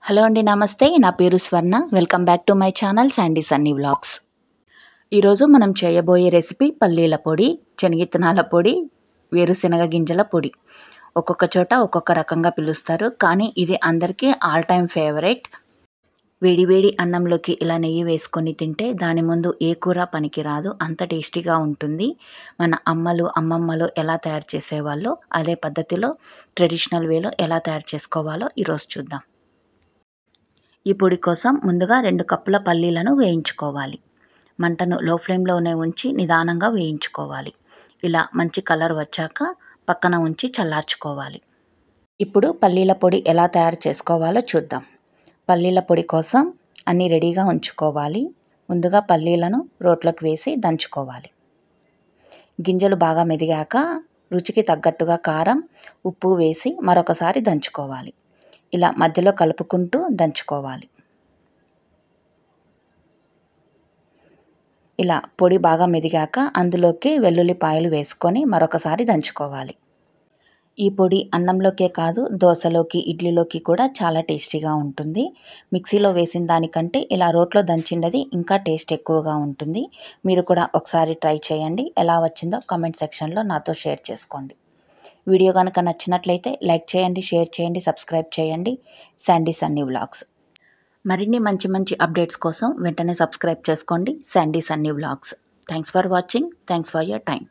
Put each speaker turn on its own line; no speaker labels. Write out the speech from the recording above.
Hello అండి, నమస్తే. నా పేరు స్వర్ణ. Welcome back to my channel Sandy Sunny vlogs. ఈరోజు మనం చేయబోయే రెసిపీ పల్లీల పొడి, శనగిత్తనాల పొడి, వేరుశెనగ గింజల పొడి. ఒక్కొక్క చోట ఒక్కొక్క రకంగా పిలుస్తారు, కానీ ఇది అందరికీ ఆల్ టైమ్ ఫేవరెట్. వేడి అన్నంలోకి ఇలా నెయ్యి వేసుకొని తింటే దాని ముందు ఏ కూర పనికిరాదు, అంత టేస్టీగా ఉంటుంది. మన అమ్మమ్మలు ఎలా తయారు చేసేవాళ్ళో అదే పద్ధతిలో ట్రెడిషనల్ వేలో ఎలా తయారు చేసుకోవాలో ఈరోజు చూద్దాం. ఈ పొడి కోసం ముందుగా 2 కప్పుల పల్లీలను వేయించుకోవాలి. మంటను లో ఫ్లేమ్లోనే ఉంచి నిదానంగా వేయించుకోవాలి. ఇలా మంచి కలర్ వచ్చాక పక్కన ఉంచి చల్లార్చుకోవాలి. ఇప్పుడు పల్లీల పొడి ఎలా తయారు చేసుకోవాలో చూద్దాం. పల్లీల పొడి కోసం అన్నీ రెడీగా ఉంచుకోవాలి. ముందుగా పల్లీలను రోట్లోకి వేసి దంచుకోవాలి. గింజలు బాగా మెదిగాక రుచికి తగ్గట్టుగా కారం, ఉప్పు వేసి మరొకసారి దంచుకోవాలి. ఇలా మధ్యలో కలుపుకుంటూ దంచుకోవాలి. ఇలా పొడి బాగా మెదిగాక అందులోకి వెల్లుల్లిపాయలు వేసుకొని మరొకసారి దంచుకోవాలి. ఈ పొడి అన్నంలోకే కాదు, దోశలోకి, ఇడ్లీలోకి కూడా చాలా టేస్టీగా ఉంటుంది. మిక్సీలో వేసిన దానికంటే ఇలా రోట్లో దంచినది ఇంకా టేస్ట్ ఎక్కువగా ఉంటుంది. మీరు కూడా ఒకసారి ట్రై చేయండి. ఎలా వచ్చిందో కామెంట్ సెక్షన్లో నాతో షేర్ చేసుకోండి. వీడియో కనుక నచ్చినట్లయితే లైక్ చేయండి, షేర్ చేయండి, సబ్స్క్రైబ్ చేయండి. Sandy Sunny vlogs. మరిన్ని మంచి అప్డేట్స్ కోసం వెంటనే సబ్స్క్రైబ్ చేసుకోండి. Sandy Sunny vlogs. Thanks for watching. Thanks for your time.